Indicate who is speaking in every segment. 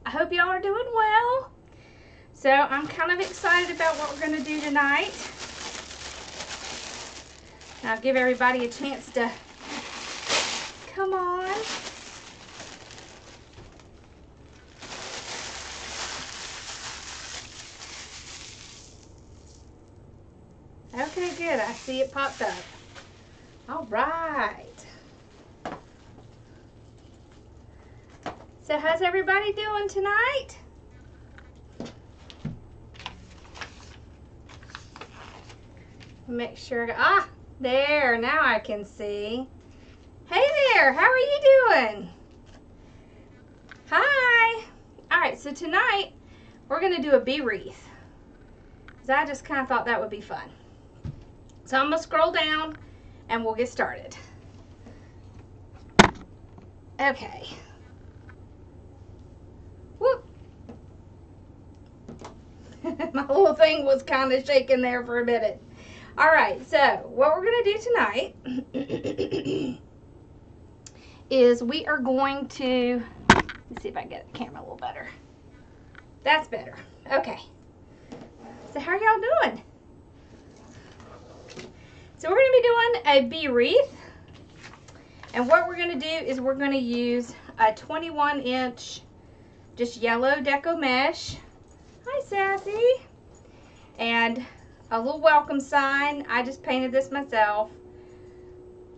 Speaker 1: I hope y'all are doing well. So I'm kind of excited about what we're going to do tonight. I'll give everybody a chance to come on. Okay, good. I see it popped up. All right. So how's everybody doing tonight? Make sure, there, now I can see. Hey there, how are you doing? Hi. All right, so tonight we're gonna do a bee wreath. So I just kind of thought that would be fun. So I'm gonna scroll down and we'll get started. Okay. Whoop. My little thing was kind of shaking there for a minute. All right, so what we're gonna do tonight is we are going to, let's see if I can get the camera a little better. That's better. Okay. So how are y'all doing? So we're going to be doing a bee wreath. And what we're going to do is we're going to use a 21-inch just yellow Deco mesh. Hi, Sassy. And a little welcome sign. I just painted this myself.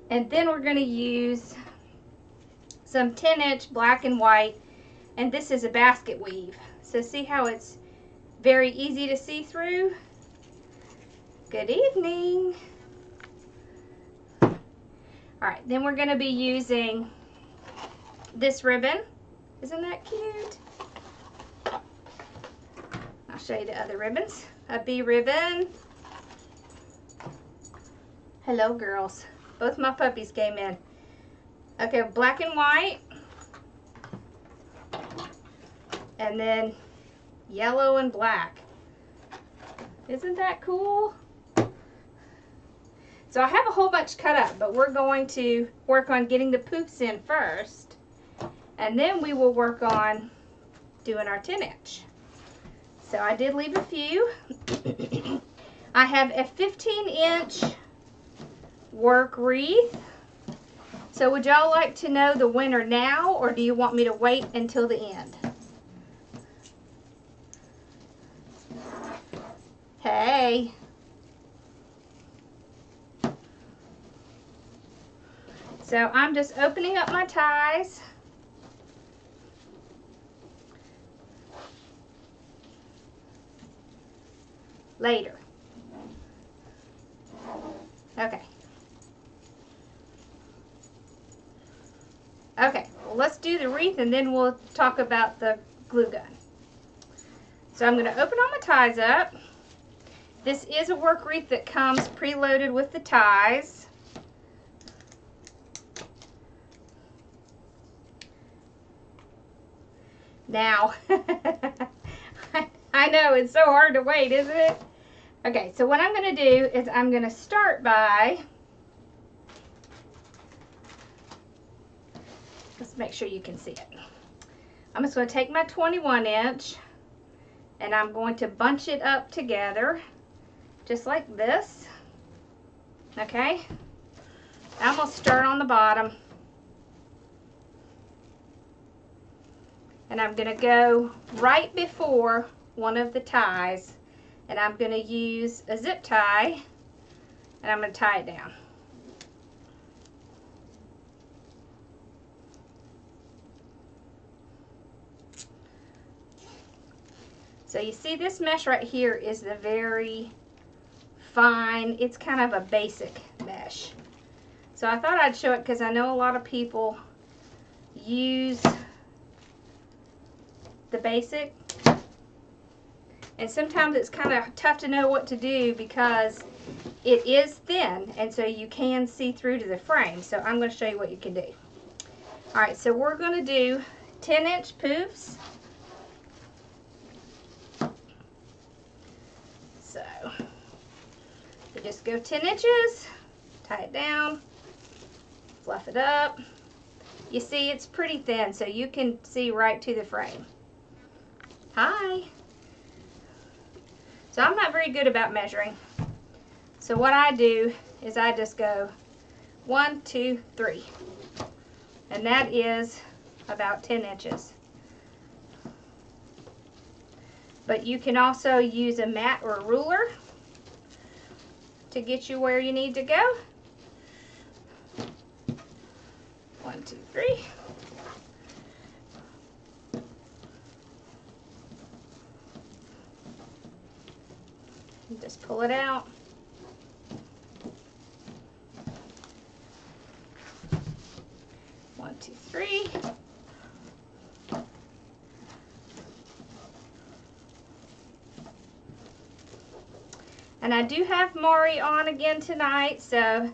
Speaker 1: And then we're going to use some 10-inch black and white. And this is a basket weave. So see how it's very easy to see through? Good evening. All right, then we're gonna be using this ribbon. Isn't that cute? I'll show you the other ribbons. A bee ribbon. Hello, girls. Both my puppies came in. Okay, black and white. And then yellow and black. Isn't that cool? So I have a whole bunch cut up, but we're going to work on getting the poofs in first. And then we will work on doing our 10-inch. So I did leave a few. I have a 15-inch work wreath. So would y'all like to know the winner now, or do you want me to wait until the end? Hey. So I'm just opening up my ties. Later. Okay. Okay, well, let's do the wreath and then we'll talk about the glue gun. So I'm going to open all my ties up. This is a work wreath that comes preloaded with the ties. Now, I know it's so hard to wait, isn't it? Okay, so what I'm going to do is I'm going to start by, let's make sure you can see it. I'm just going to take my 21-inch and I'm going to bunch it up together just like this. Okay, I'm going to start on the bottom. And I'm going to go right before one of the ties. And I'm going to use a zip tie. And I'm going to tie it down. So you see this mesh right here is the very fine, it's kind of a basic mesh. So I thought I'd show it because I know a lot of people use the basic, and sometimes it's kind of tough to know what to do because it is thin and so you can see through to the frame. So I'm going to show you what you can do. Alright, so we're going to do 10-inch poofs. So you just go 10 inches, tie it down, fluff it up. You see it's pretty thin so you can see right to the frame. Hi. So I'm not very good about measuring. So what I do is I just go 1, 2, 3. And that is about 10 inches. But you can also use a mat or a ruler to get you where you need to go. 1, 2, 3. And just pull it out. One, two, three. And I do have Mari on again tonight, so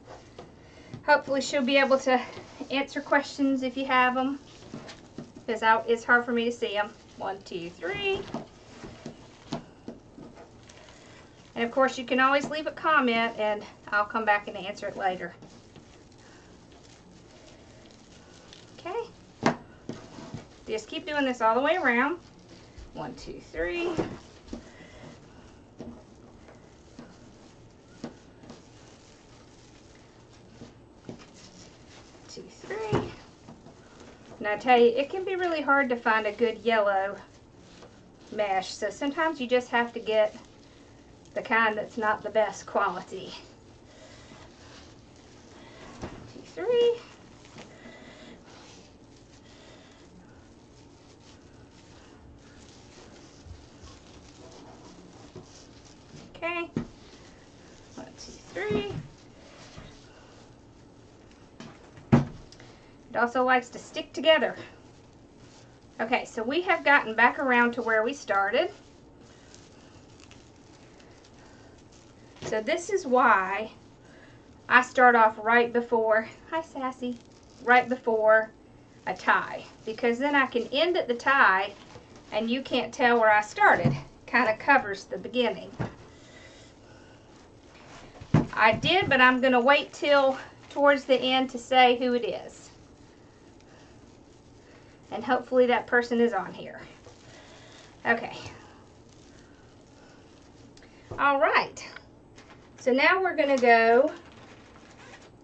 Speaker 1: hopefully she'll be able to answer questions if you have them, because it's hard for me to see them. 1, 2, 3. And of course you can always leave a comment and I'll come back and answer it later. Okay. Just keep doing this all the way around. 1, 2, 3. 2, 3. And I tell you, it can be really hard to find a good yellow mesh, so sometimes you just have to get the kind that's not the best quality. 2, 3. Okay. 1, 2, 3. It also likes to stick together. Okay, so we have gotten back around to where we started. So this is why I start off right before, hi Sassy, right before a tie. Because then I can end at the tie and you can't tell where I started. Kind of covers the beginning. I did, but I'm going to wait till towards the end to say who it is. And hopefully that person is on here. Okay. All right. So now we're going to go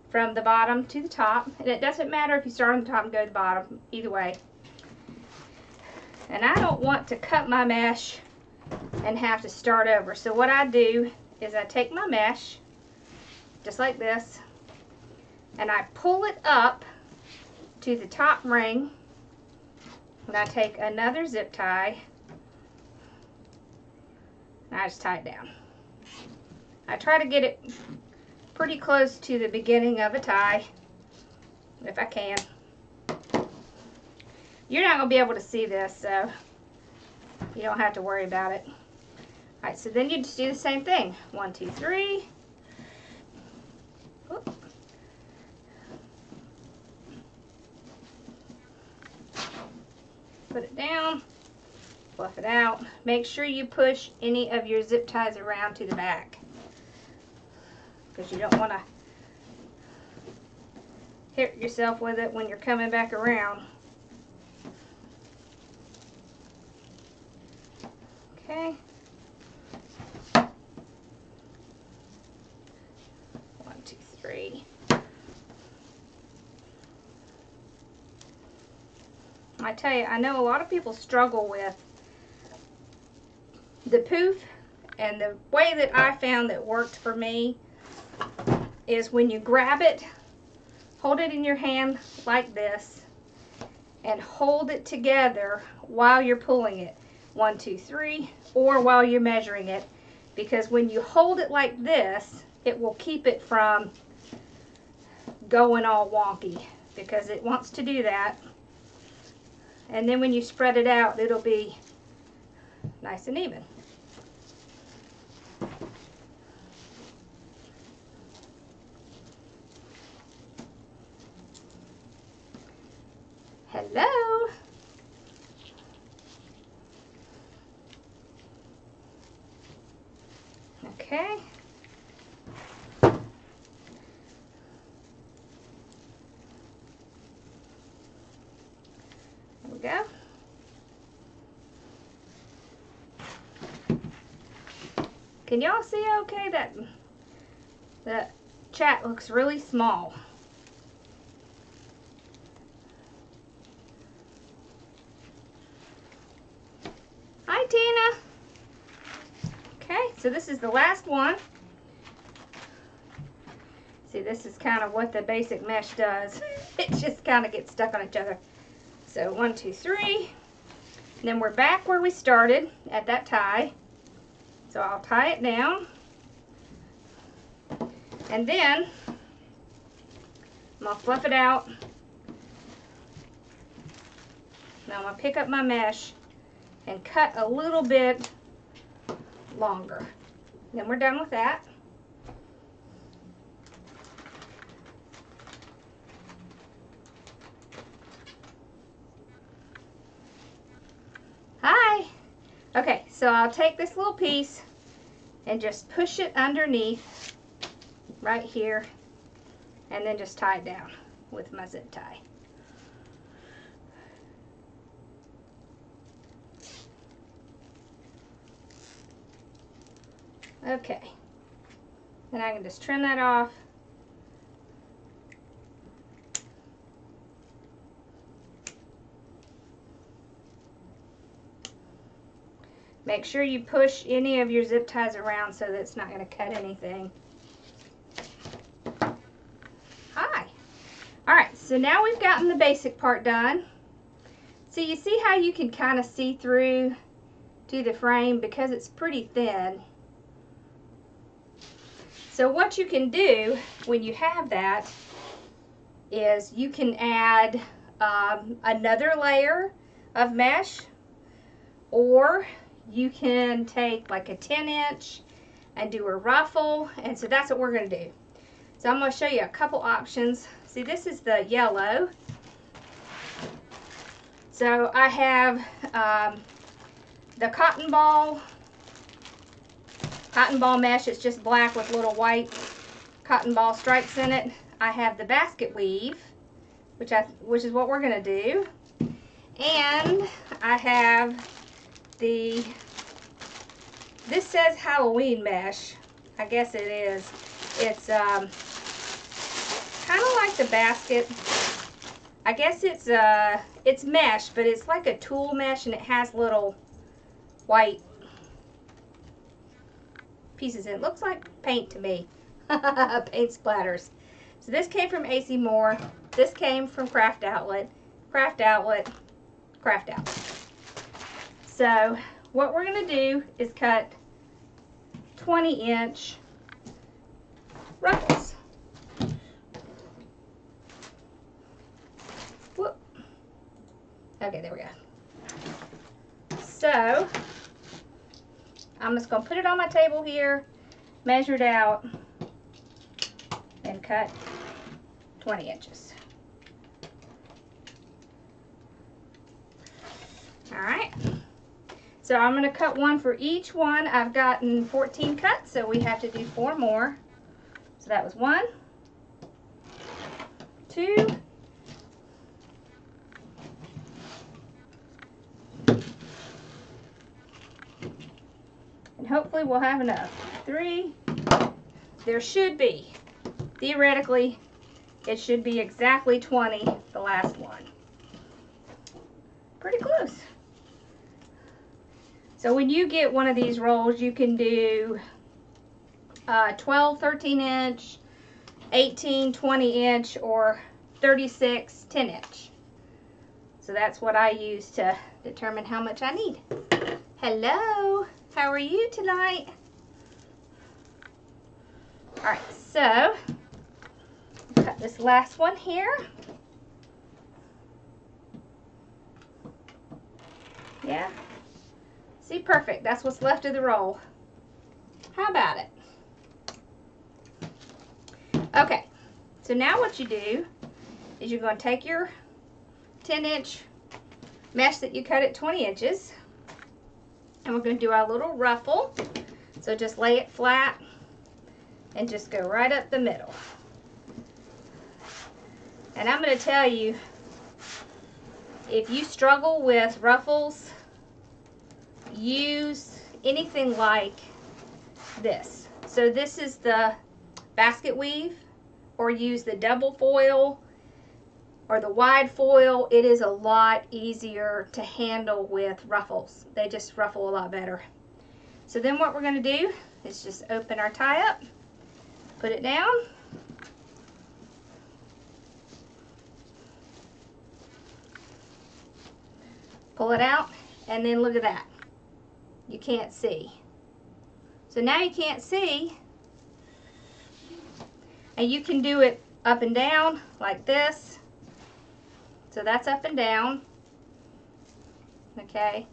Speaker 1: from the bottom to the top. And it doesn't matter if you start on the top and go to the bottom. Either way. And I don't want to cut my mesh and have to start over. So what I do is I take my mesh, just like this, and I pull it up to the top ring. And I take another zip tie, and I just tie it down. I try to get it pretty close to the beginning of a tie, if I can. You're not going to be able to see this, so you don't have to worry about it. Alright, so then you just do the same thing. 1, 2, 3. Oop. Put it down, fluff it out. Make sure you push any of your zip ties around to the back, because you don't want to hit yourself with it when you're coming back around. Okay. 1, 2, 3. I tell you, I know a lot of people struggle with the pouf, and the way that I found that worked for me is when you grab it, hold it in your hand like this, and hold it together while you're pulling it. 1, 2, 3, or while you're measuring it, because when you hold it like this, it will keep it from going all wonky, because it wants to do that. And then when you spread it out, it'll be nice and even. Hello. Okay. There we go. Can y'all see okay? That chat looks really small. Hi, Tina. Okay, so this is the last one. See, this is kind of what the basic mesh does. It just kind of gets stuck on each other. So 1, 2, 3. And then we're back where we started at that tie. So I'll tie it down. And then I'm going to fluff it out. Now I'm going to pick up my mesh and cut a little bit longer. Then we're done with that. Hi. Okay, so I'll take this little piece and just push it underneath right here and then just tie it down with my zip tie. Okay, then I can just trim that off. Make sure you push any of your zip ties around so that it's not going to cut anything. Hi. Alright, so now we've gotten the basic part done. So you see how you can kind of see through to the frame because it's pretty thin. So what you can do when you have that is you can add another layer of mesh, or you can take like a 10-inch and do a ruffle, and so that's what we're going to do. So I'm going to show you a couple options. See, this is the yellow. So I have the cotton ball mesh. It's just black with little white cotton ball stripes in it. I have the basket weave, which is what we're going to do. And I have this says Halloween mesh. I guess it is. It's kind of like the basket. I guess it's mesh, but it's like a tulle mesh, and it has little white pieces in it. Looks like paint to me. Paint splatters. So this came from AC Moore. This came from Craft Outlet. Craft Outlet. Craft Outlet. So what we're going to do is cut 20-inch ruffles. Whoop. Okay, there we go. So I'm just going to put it on my table here, measure it out, and cut 20 inches. Alright, so I'm going to cut one for each one. I've gotten 14 cuts, so we have to do 4 more. So that was 1, 2, and hopefully we'll have enough. 3, there should be, theoretically, it should be exactly 20, the last one. Pretty close. So when you get one of these rolls, you can do 12, 13-inch, 18, 20-inch, or 36, 10-inch. So that's what I use to determine how much I need. Hello, how are you tonight? All right, so cut this last one here. Yeah. See, perfect. That's what's left of the roll. How about it? Okay, so now what you do is you're going to take your 10-inch mesh that you cut at 20 inches, and we're going to do our little ruffle. So just lay it flat and just go right up the middle. And I'm going to tell you, if you struggle with ruffles, use anything like this. So this is the basket weave, or use the double foil or the wide foil. It is a lot easier to handle with ruffles. They just ruffle a lot better. So then what we're going to do is just open our tie up, put it down, pull it out, and then look at that. You can't see. So now you can't see, and you can do it up and down like this. So that's up and down, okay?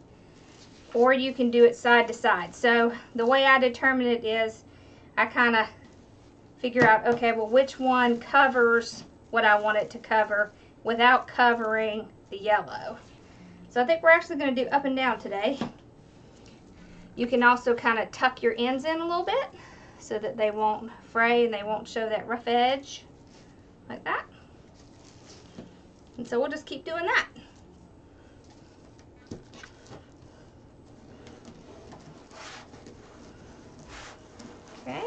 Speaker 1: Or you can do it side to side. So the way I determine it is I kind of figure out, okay, well, which one covers what I want it to cover without covering the yellow. So I think we're actually going to do up and down today. You can also kind of tuck your ends in a little bit so that they won't fray and they won't show that rough edge, like that. And so we'll just keep doing that. Okay.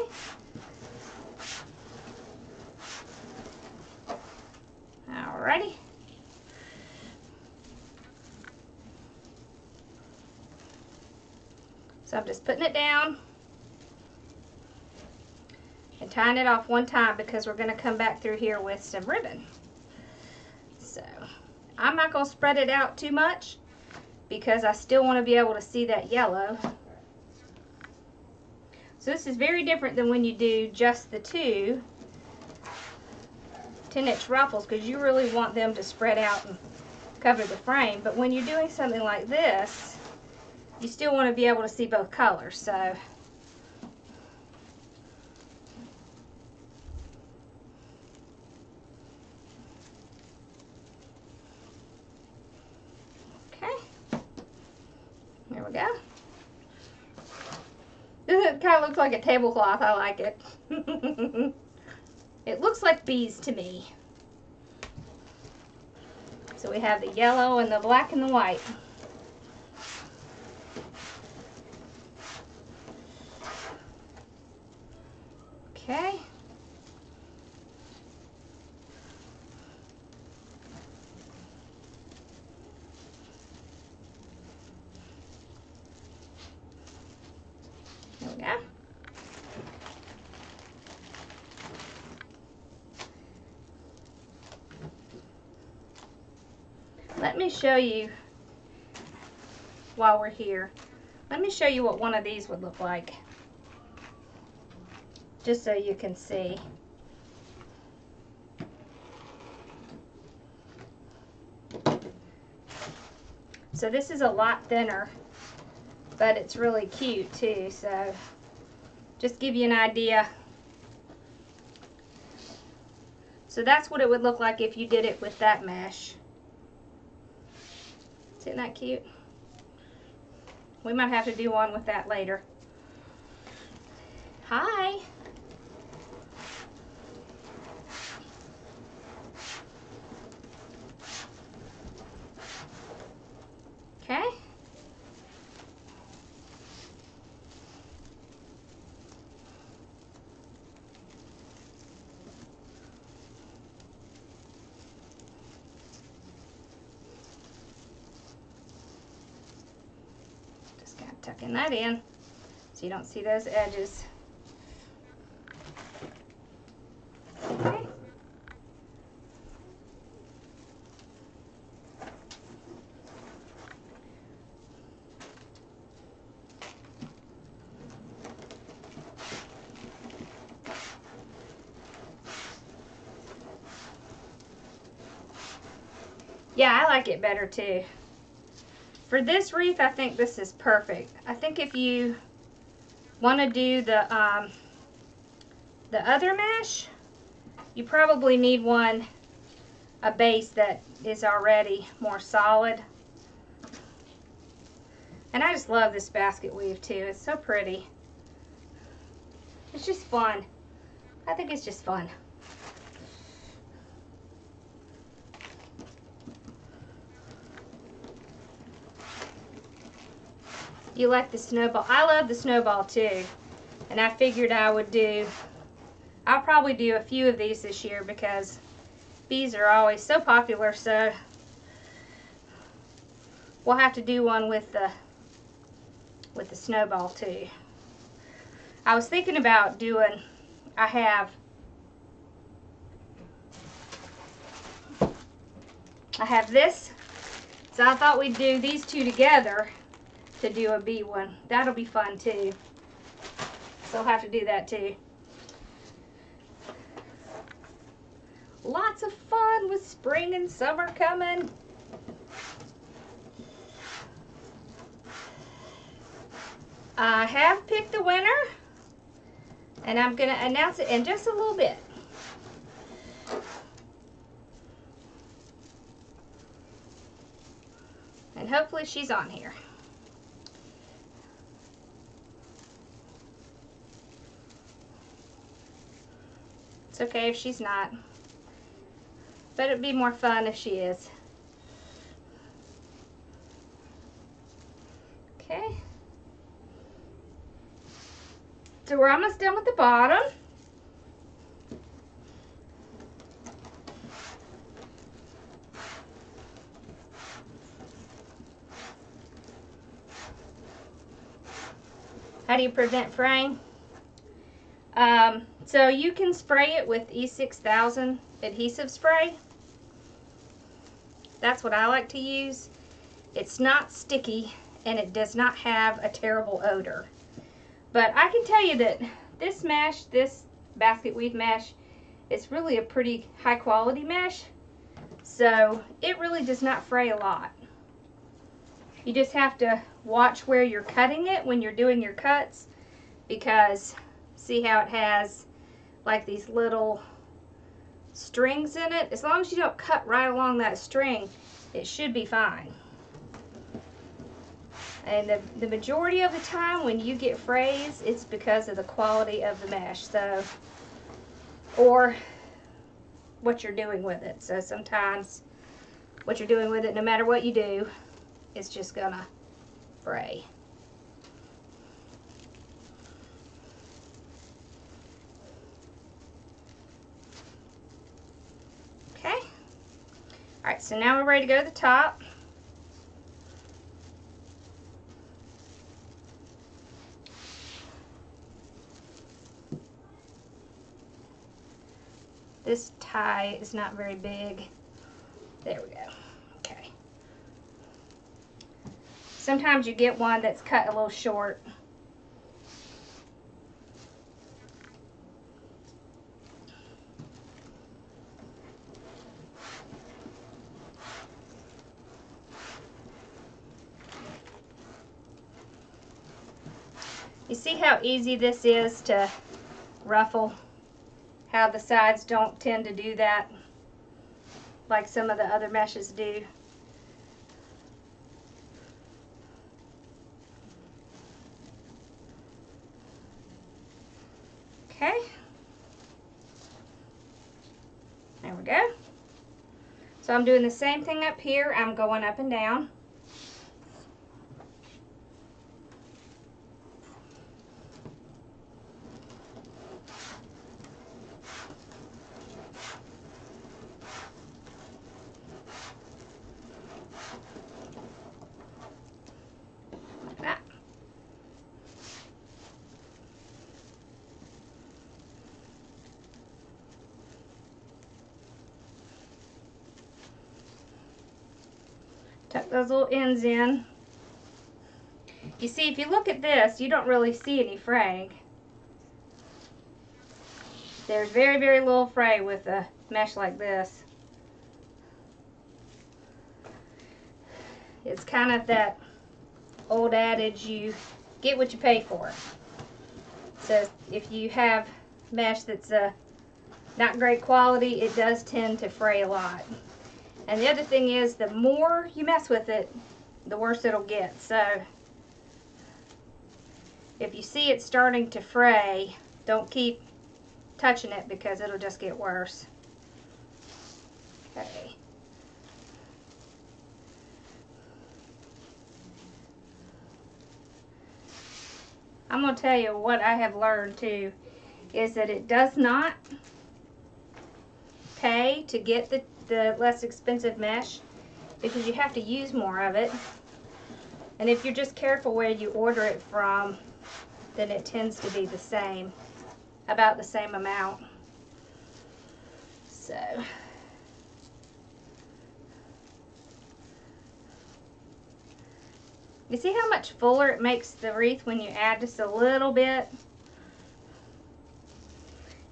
Speaker 1: Alrighty. So I'm just putting it down and tying it off one time because we're going to come back through here with some ribbon. So I'm not going to spread it out too much because I still want to be able to see that yellow. So this is very different than when you do just the two 10-inch ruffles, because you really want them to spread out and cover the frame. But when you're doing something like this, you still want to be able to see both colors. So okay, there we go. It kind of looks like a tablecloth. I like it. It looks like bees to me. So we have the yellow and the black and the white. Okay. There we go. Let me show you, while we're here, let me show you what one of these would look like, just so you can see. So this is a lot thinner, but it's really cute too, so just give you an idea. So that's what it would look like if you did it with that mesh. Isn't that cute? We might have to do one with that later. Hi. Okay. Tucking that in so you don't see those edges. Okay. Yeah, I like it better too. For this wreath, I think this is perfect. I think if you want to do the other mesh, you probably need a base that is already more solid. And I just love this basket weave too. It's so pretty. It's just fun. I think it's just fun. You like the snowball? I love the snowball too. And I figured I'll probably do a few of these this year because bees are always so popular, so we'll have to do one with the snowball too. I was thinking about doing, I have this, so I thought we'd do these two together to do a bee one. That'll be fun too. So I'll have to do that too. Lots of fun with spring and summer coming. I have picked the winner, and I'm going to announce it in just a little bit. And hopefully she's on here. It's okay if she's not, but it'd be more fun if she is. Okay. So we're almost done with the bottom. How do you prevent fraying? So you can spray it with E6000 adhesive spray. That's what I like to use. It's not sticky and it does not have a terrible odor. But I can tell you that this mesh, this basket weave mesh, is really a pretty high quality mesh. So it really does not fray a lot. You just have to watch where you're cutting it when you're doing your cuts, because see how it has like these little strings in it? As long as you don't cut right along that string, it should be fine. And the majority of the time when you get frays, it's because of the quality of the mesh, so, or what you're doing with it. So sometimes what you're doing with it, no matter what you do, it's just gonna fray. Okay. All right, so now we're ready to go to the top. This tie is not very big. There we go. Okay. Sometimes you get one that's cut a little short. You see how easy this is to ruffle? How the sides don't tend to do that like some of the other meshes do. Okay. There we go. So I'm doing the same thing up here. I'm going up and down. Tuck those little ends in. You see, if you look at this, you don't really see any fraying. There's very, very little fray with a mesh like this. It's kind of that old adage, you get what you pay for. So if you have mesh that's not great quality, it does tend to fray a lot. And the other thing is, the more you mess with it, the worse it'll get. So if you see it starting to fray, don't keep touching it because it'll just get worse. Okay. I'm going to tell you what I have learned too, is that it does not pay to get the less expensive mesh, because you have to use more of it. And if you're just careful where you order it from, then it tends to be the same, about the same amount. So, you see how much fuller it makes the wreath when you add just a little bit?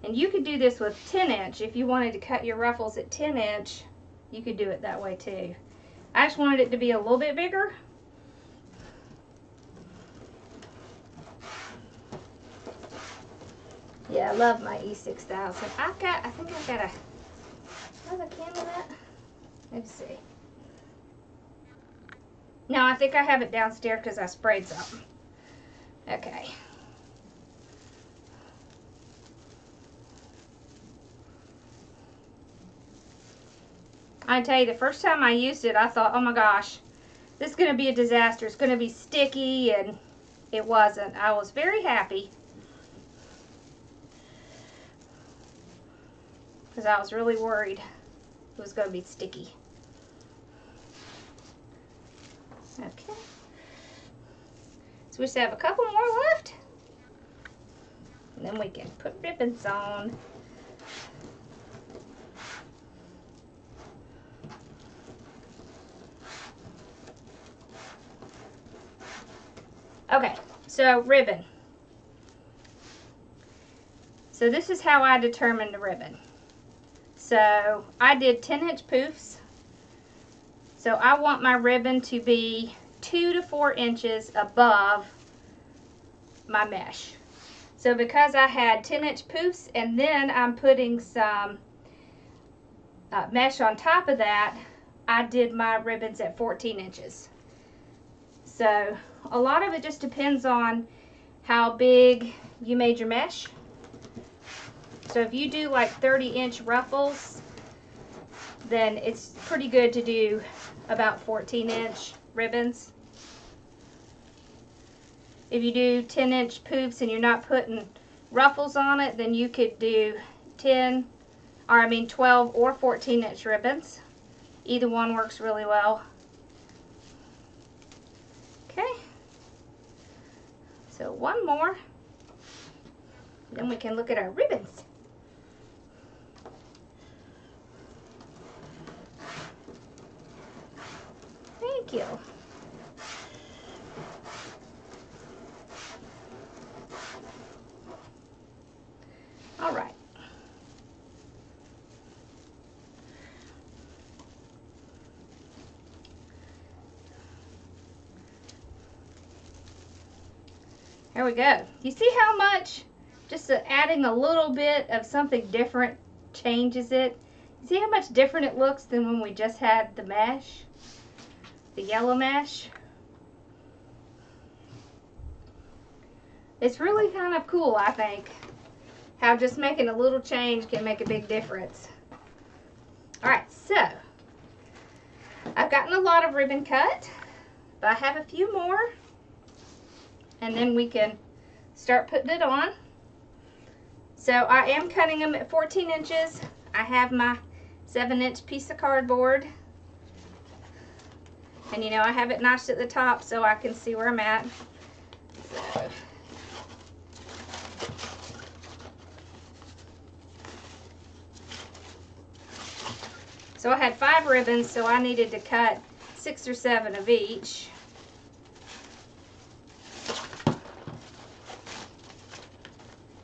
Speaker 1: And you could do this with 10-inch. If you wanted to cut your ruffles at 10-inch, you could do it that way too. I just wanted it to be a little bit bigger. Yeah, I love my E6000. I think I've got another can of that. Let's see. No, I think I have it downstairs because I sprayed something. Okay. I tell you, the first time I used it, I thought, oh my gosh, this is going to be a disaster. It's going to be sticky, and it wasn't. I was very happy because I was really worried it was going to be sticky. Okay. So we just have a couple more left, and then we can put ribbons on. Okay, so ribbon. So this is how I determined the ribbon. So I did 10-inch poofs. So I want my ribbon to be 2 to 4 inches above my mesh. So because I had 10-inch poofs and then I'm putting some mesh on top of that, I did my ribbons at 14 inches. So a lot of it just depends on how big you made your mesh. So if you do like 30-inch ruffles, then it's pretty good to do about 14-inch ribbons. If you do 10-inch poofs and you're not putting ruffles on it, then you could do 12 or 14-inch ribbons. Either one works really well. Okay. So one more, then we can look at our ribbons. Thank you. All right. There we go. You see how much just adding a little bit of something different changes it? You see how much different it looks than when we just had the mesh, the yellow mesh? It's really kind of cool, I think, how just making a little change can make a big difference. Alright, so I've gotten a lot of ribbon cut, but I have a few more. And then we can start putting it on. So I am cutting them at 14 inches. I have my 7-inch piece of cardboard. And you know, I have it notched at the top so I can see where I'm at. So I had 5 ribbons, so I needed to cut 6 or 7 of each.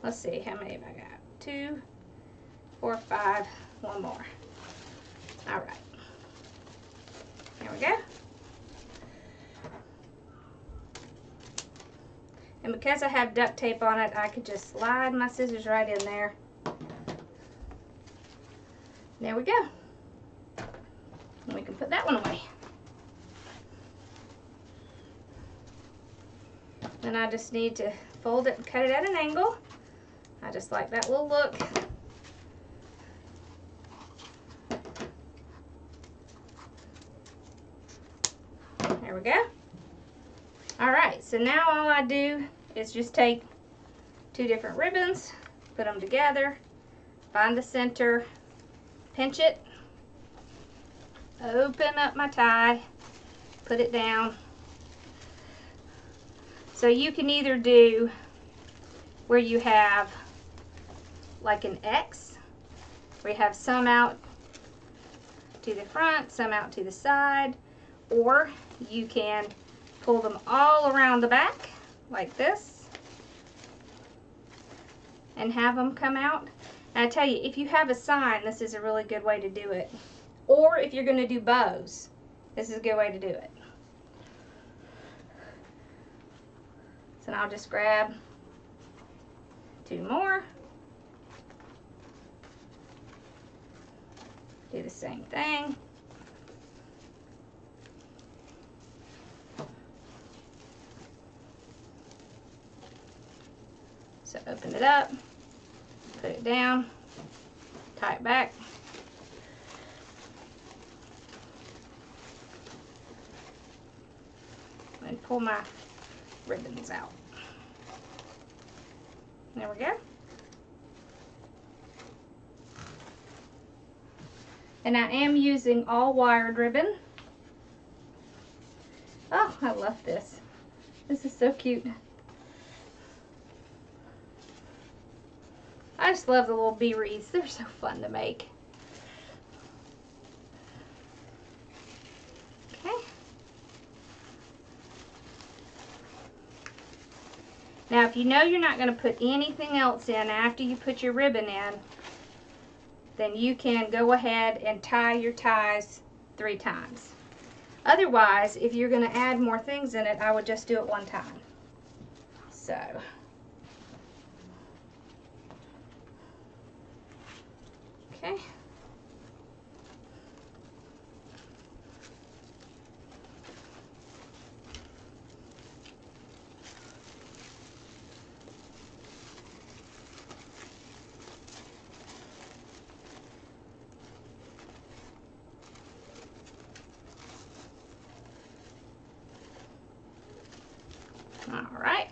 Speaker 1: Let's see, how many have I got? 2, 4, 5, one more. All right. There we go. And because I have duct tape on it, I could just slide my scissors right in there. There we go. And we can put that one away. Then I just need to fold it and cut it at an angle. I just like that little look. There we go. All right, so now all I do is just take two different ribbons, put them together, find the center, pinch it, open up my tie, put it down. So you can either do where you have like an X, where you have some out to the front, some out to the side, or you can pull them all around the back like this and have them come out. And I tell you, if you have a sign, this is a really good way to do it. Or if you're going to do bows, this is a good way to do it. So now I'll just grab two more. Do the same thing. So open it up, put it down, tie it back. And pull my ribbons out. There we go. And I am using all wired ribbon. Oh, I love this. This is so cute. I just love the little bee wreaths. They're so fun to make. Okay. Now, if you know you're not going to put anything else in after you put your ribbon in, then you can go ahead and tie your ties 3 times. Otherwise, if you're going to add more things in it, I would just do it 1 time. So, okay. All right.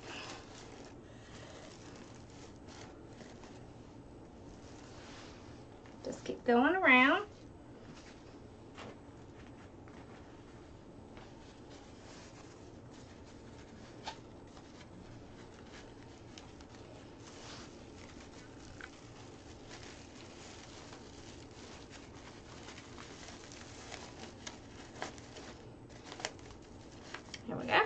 Speaker 1: Just keep going around. Here we go.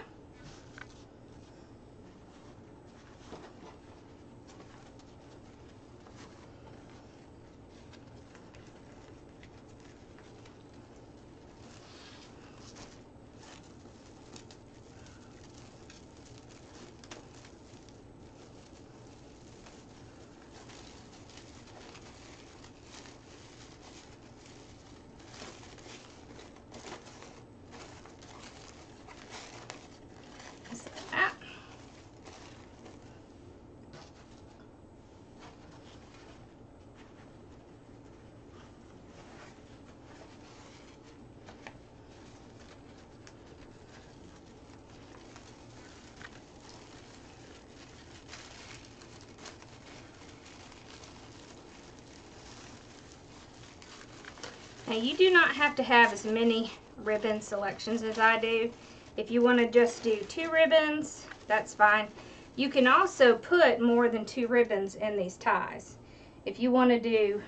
Speaker 1: Now you do not have to have as many ribbon selections as I do. If you want to just do 2 ribbons, that's fine. You can also put more than 2 ribbons in these ties. If you want to do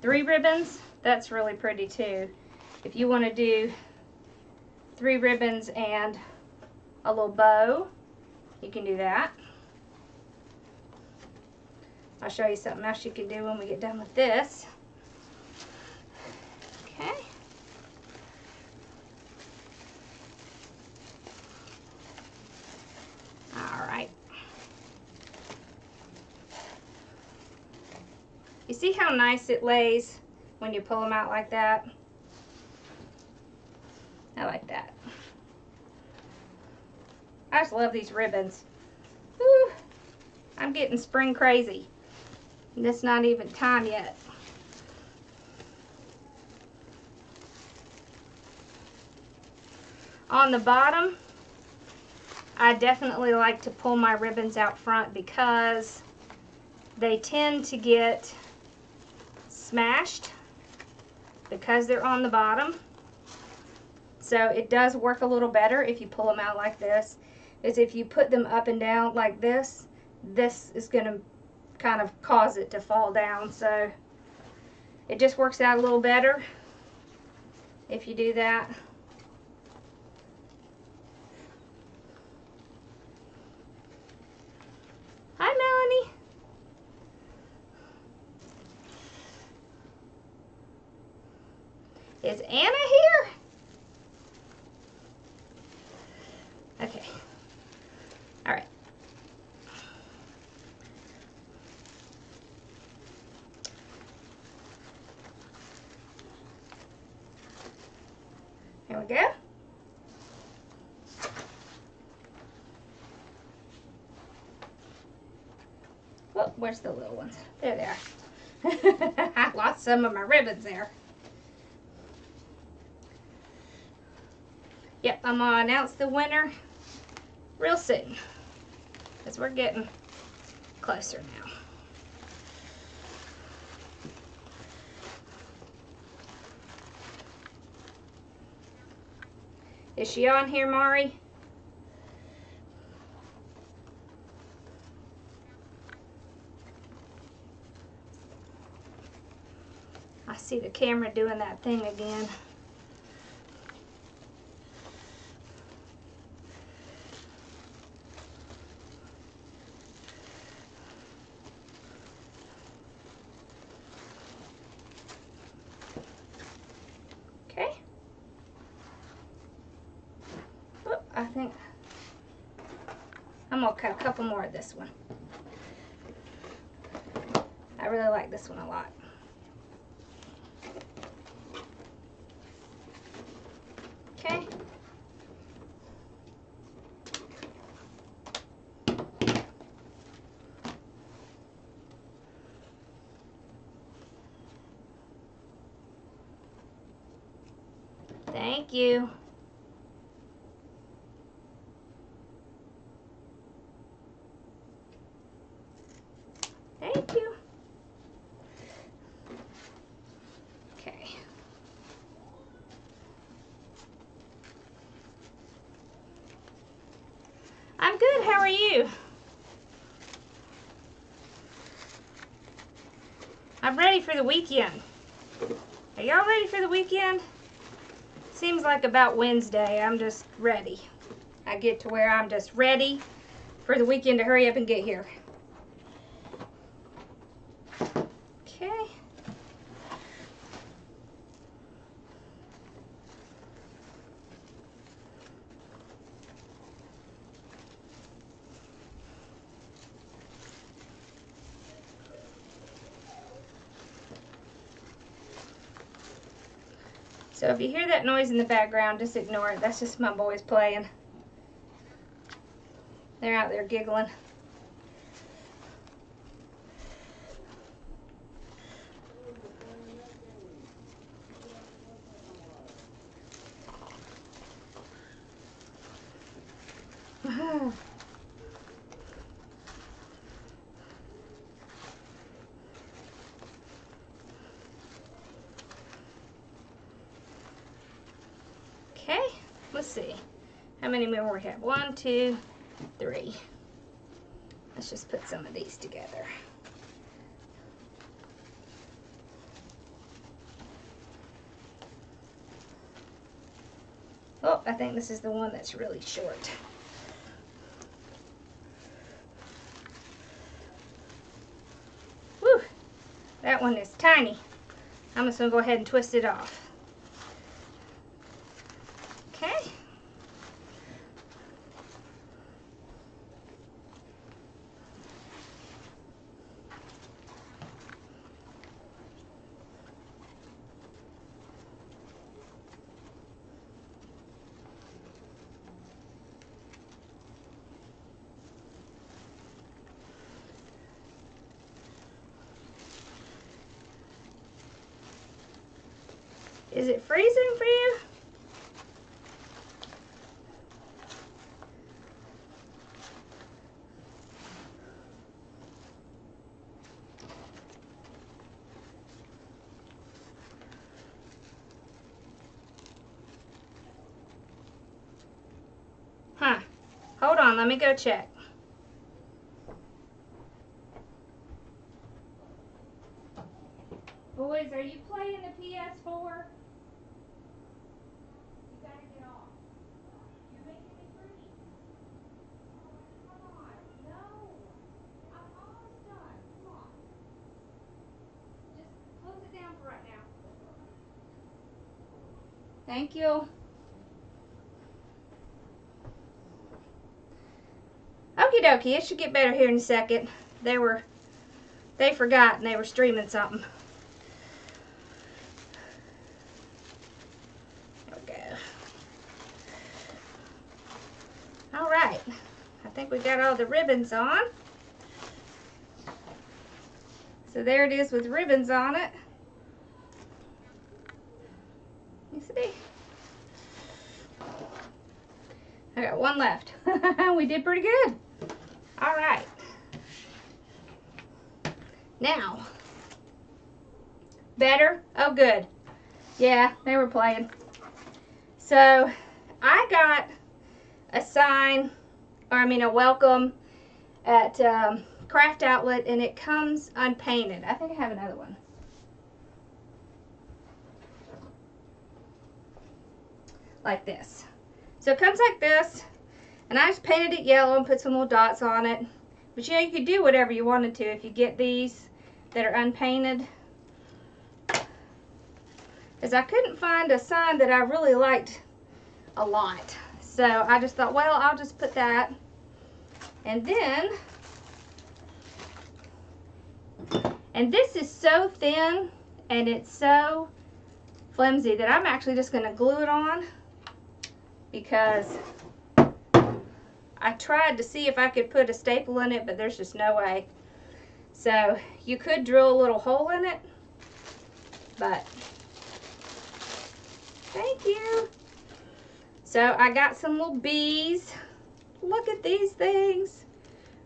Speaker 1: 3 ribbons, that's really pretty too. If you want to do 3 ribbons and a little bow, you can do that. I'll show you something else you can do when we get done with this. Okay. All right. You see how nice it lays when you pull them out like that? I like that. I just love these ribbons. Whew. I'm getting spring crazy. And it's not even time yet. On the bottom, I definitely like to pull my ribbons out front because they tend to get smashed because they're on the bottom. So it does work a little better if you pull them out like this. Is if you put them up and down like this, this is going to kind of cause it to fall down. So it just works out a little better if you do that. Hi, Melanie. Is Anna here? Okay. All right. Here we go. Oh, where's the little ones? There they are. I lost some of my ribbons there. Yep, I'm going to announce the winner real soon, because we're getting closer now. Is she on here, Mari? I see the camera doing that thing again. Okay. Oh, I think I'm gonna cut a couple more of this one. I really like this one a lot. Okay. Thank you. Thank you. Okay. I'm good. How are you? I'm ready for the weekend. Are y'all ready for the weekend? Seems like about Wednesday. I'm just ready. I get to where I'm just ready for the weekend to hurry up and get here. Okay. So if you hear that noise in the background, just ignore it. That's just my boys playing. They're out there giggling. Okay, let's see. How many more we have? 1, 2, 3. Let's just put some of these together. Oh, I think this is the one that's really short. Whew, that one is tiny. I'm just gonna go ahead and twist it off. Okay. Is it freezing for you? on, let me go check. Boys, are you playing the PS4? You gotta get off. You're making me freeze. Oh, come on. No. I'm almost done. Come on. Just close it down for right now. Thank you. Okie dokie, it should get better here in a second. They forgot and they were streaming something. There we go. All right, I think we got all the ribbons on. So there it is with ribbons on it. You see? I got one left. We did pretty good. All right. Now, better? Oh, good. Yeah, they were playing. So, I got a sign, or I mean a welcome at Craft Outlet, and it comes unpainted. I think I have another one. Like this. So it comes like this, and I just painted it yellow and put some little dots on it. But you know, you could do whatever you wanted to if you get these that are unpainted. Because I couldn't find a sign that I really liked a lot. So I just thought, well, I'll just put that. And then, and this is so thin and it's so flimsy that I'm actually just going to glue it on, because I tried to see if I could put a staple in it, but there's just no way. So you could drill a little hole in it, but thank you. So I got some little bees. Look at these things.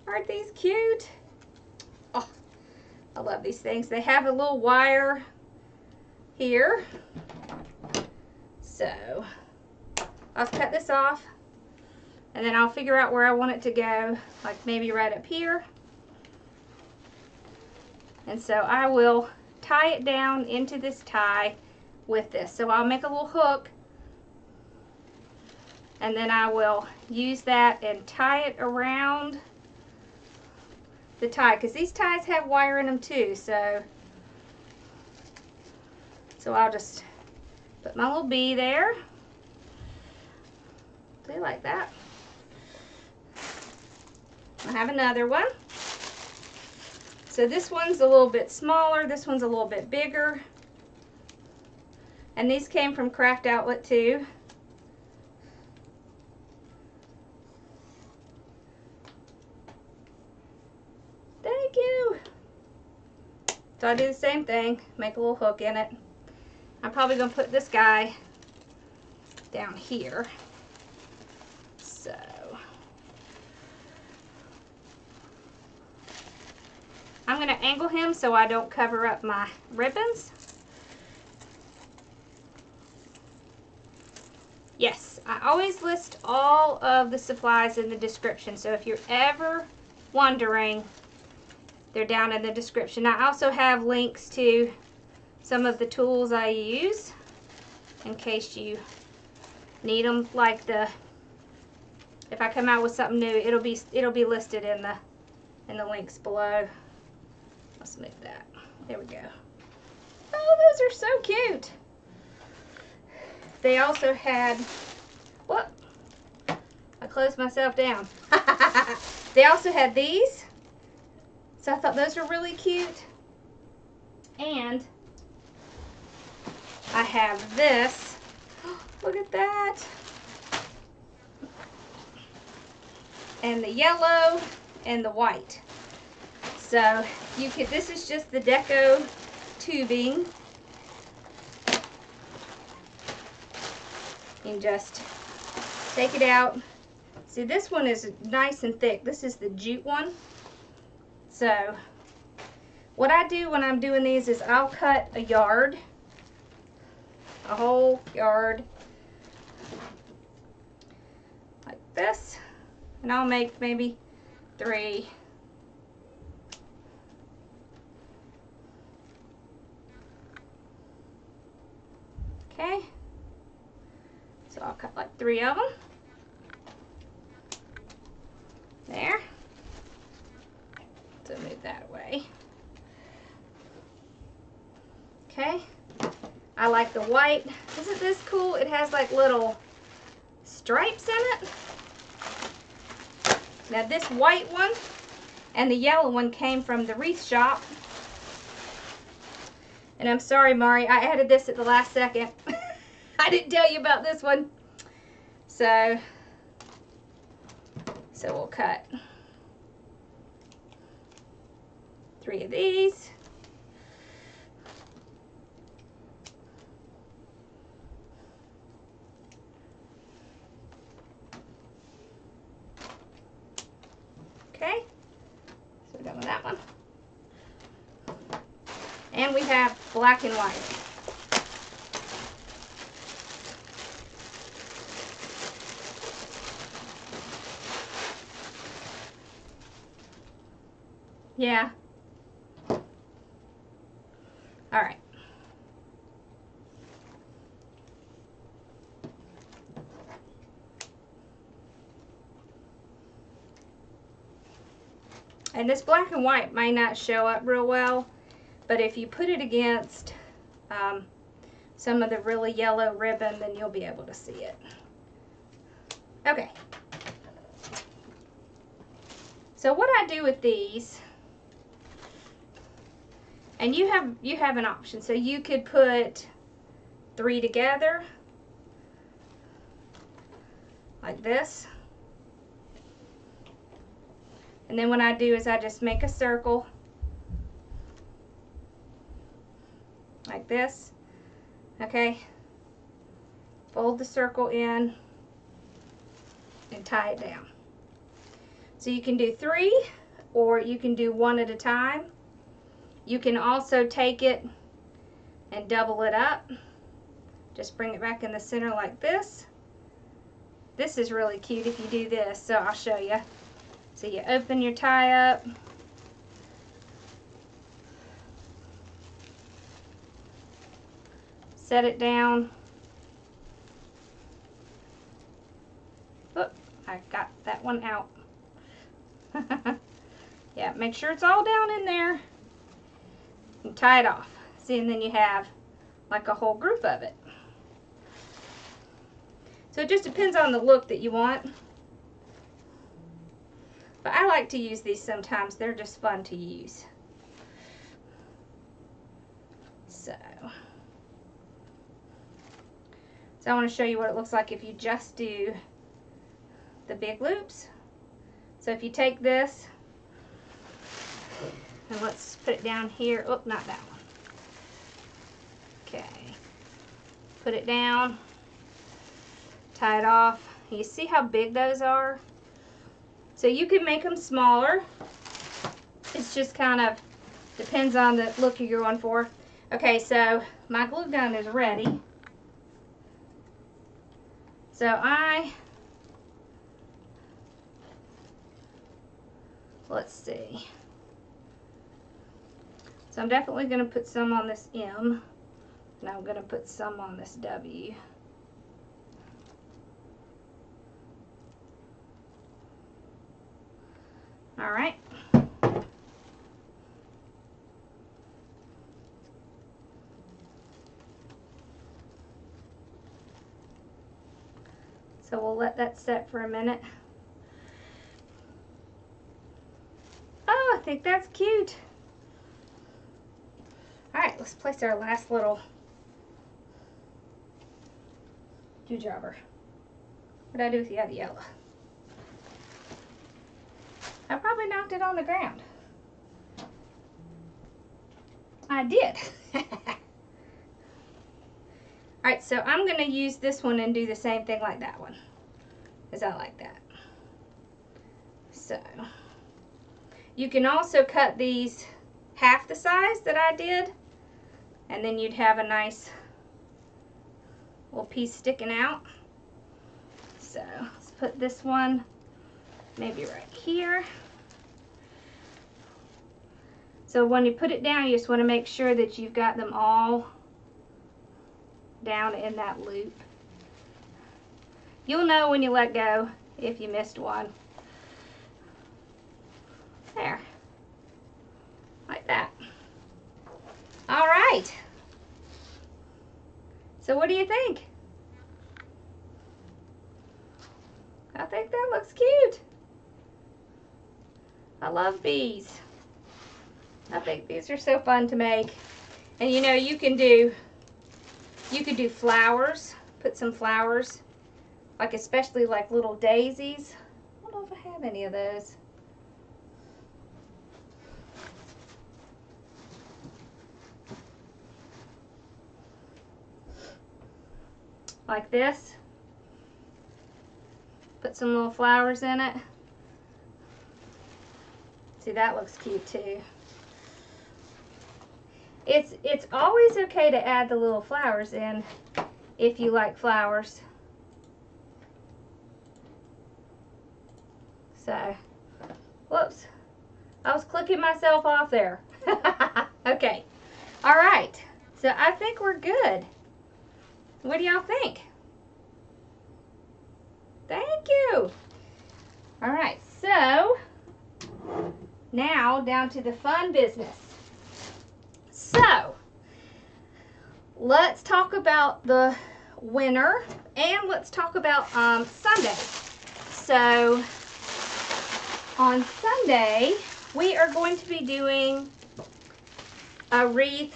Speaker 1: Aren't these cute? Oh, I love these things. They have a little wire here. So I'll cut this off, and then I'll figure out where I want it to go, like maybe right up here. And so I will tie it down into this tie with this. So I'll make a little hook, and then I will use that and tie it around the tie, because these ties have wire in them too. So I'll just put my little bee there. See, like that. I have another one. So this one's a little bit smaller, this one's a little bit bigger. And these came from Craft Outlet too. Thank you. So I do the same thing, make a little hook in it. I'm probably gonna put this guy down here. So I'm going to angle him so I don't cover up my ribbons. Yes, I always list all of the supplies in the description, so if you're ever wondering, they're down in the description. I also have links to some of the tools I use in case you need them, like if I come out with something new, it'll be listed in the links below. Let's make that. There we go. Oh, those are so cute. They also had, whoop, I closed myself down. They also had these. So I thought those were really cute. And I have this. Look at that. And the yellow and the white. So you could, this is just the Deco tubing. You can just take it out. See, this one is nice and thick. This is the jute one. So what I do when I'm doing these is I'll cut a yard, a whole yard, like this. And I'll make maybe 3. Okay. So I'll cut like 3 of them. There. So move that away. Okay. I like the white. Isn't this cool? It has like little stripes in it. Now this white one and the yellow one came from the Wreath shop. And I'm sorry, Mari, I added this at the last second. I didn't tell you about this one. So we'll cut 3 of these. Okay, so we're done with that one. And we have black and white. Yeah. All right. And this black and white may not show up real well, but if you put it against some of the really yellow ribbon, then you'll be able to see it. Okay. So what I do with these, and you have an option. So you could put 3 together like this. And then what I do is I just make a circle like this. Okay. Fold the circle in and tie it down. So you can do 3 or you can do 1 at a time. You can also take it and double it up. Just bring it back in the center like this. This is really cute if you do this, so I'll show you. So you open your tie up. Set it down. Oop, I got that one out. Yeah, make sure it's all down in there. And tie it off. See, and then you have like a whole group of it. So it just depends on the look that you want. But I like to use these sometimes. They're just fun to use. So I want to show you what it looks like if you just do the big loops. So if you take this, and let's put it down here. Oh, not that one. Okay. Put it down. Tie it off. You see how big those are? So you can make them smaller. It's just kind of depends on the look you're going for. Okay, so my glue gun is ready. So let's see. So I'm definitely going to put some on this M, and I'm going to put some on this W. All right. So we'll let that set for a minute. Oh, I think that's cute. All right, let's place our last little dewdropper. What did I do with the other yellow? I probably knocked it on the ground. I did. Alright, so I'm going to use this one and do the same thing like that one, because I like that. So, you can also cut these half the size that I did, and then you'd have a nice little piece sticking out. So, let's put this one maybe right here. So when you put it down, you just want to make sure that you've got them all down in that loop. You'll know when you let go if you missed one. There. Like that. All right. So what do you think? I think that looks cute. I love bees. I think these are so fun to make. And you know, you could do flowers, put some flowers, like especially like little daisies. I don't know if I have any of those. Like this. Put some little flowers in it. See, that looks cute too. It's always okay to add the little flowers in if you like flowers. So, whoops. I was clicking myself off there. Okay. All right. So I think we're good. What do y'all think? Thank you. All right. So, now down to the fun business. So, let's talk about the winter and let's talk about Sunday. So, on Sunday, we are going to be doing a wreath.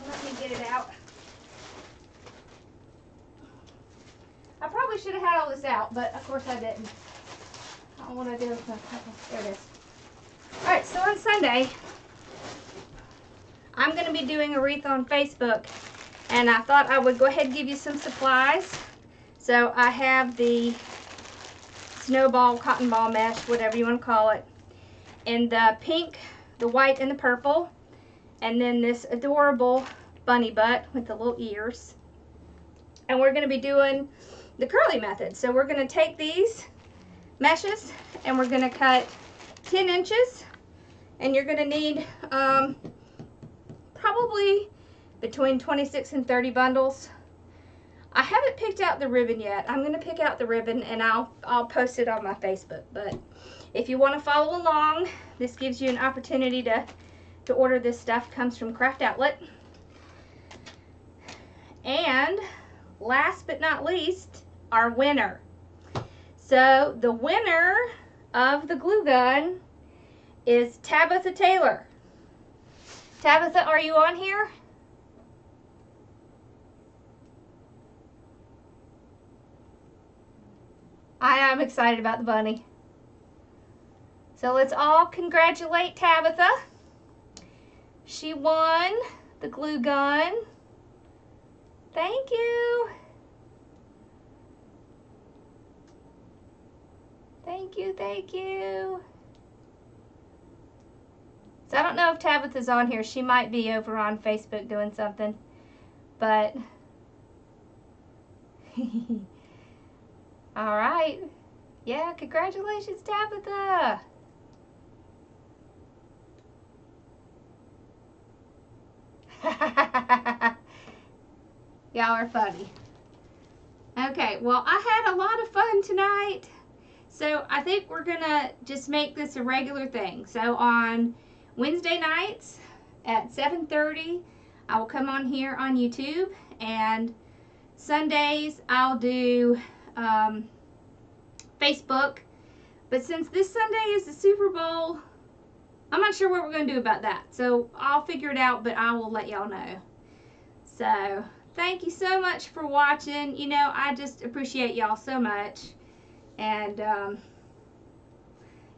Speaker 1: Let me get it out. I probably should have had all this out, but of course I didn't. I don't want to do it. There it is. Alright, so on Sunday, I'm going to be doing a wreath on Facebook, and I thought I would go ahead and give you some supplies. So I have the snowball, cotton ball mesh, whatever you want to call it, in the pink, the white, and the purple, and then this adorable bunny butt with the little ears. And we're going to be doing the curly method. So we're going to take these meshes and we're going to cut 10 inches, and you're going to need probably between 26 and 30 bundles. I haven't picked out the ribbon yet. I'm going to pick out the ribbon and I'll post it on my Facebook. But if you want to follow along, this gives you an opportunity to order this stuff. It comes from Craft Outlet. And last but not least, our winner. So the winner of the glue gun is Tabitha Taylor. Tabitha, are you on here? I am excited about the bunny. So let's all congratulate Tabitha. She won the glue gun. Thank you. Thank you, thank you. So I don't know if Tabitha's on here. She might be over on Facebook doing something. But, all right. Yeah, congratulations, Tabitha. Y'all are funny. Okay, well, I had a lot of fun tonight. So I think we're going to just make this a regular thing. So on Wednesday nights at 7:30, I will come on here on YouTube. And Sundays, I'll do Facebook. But since this Sunday is the Super Bowl, I'm not sure what we're going to do about that. So I'll figure it out, but I will let y'all know. So thank you so much for watching. You know, I just appreciate y'all so much. And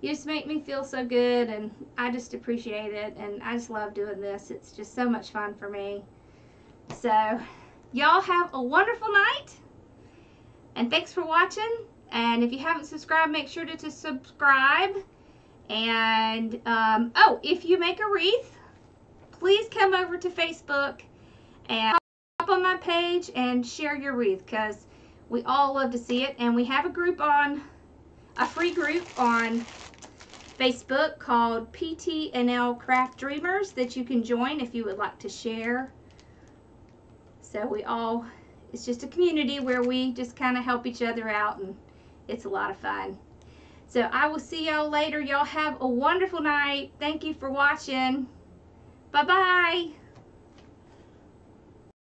Speaker 1: you just make me feel so good, and I just appreciate it, and I just love doing this. It's just so much fun for me. So y'all have a wonderful night, and thanks for watching. And if you haven't subscribed, make sure to subscribe. And oh, if you make a wreath, please come over to Facebook and hop on my page and share your wreath, because We all love to see it. And we have a free group on Facebook called PT&L Craft Dreamers that you can join if you would like to share. So it's just a community where we just kind of help each other out, and it's a lot of fun. So I will see y'all later. Y'all have a wonderful night. Thank you for watching. Bye-bye.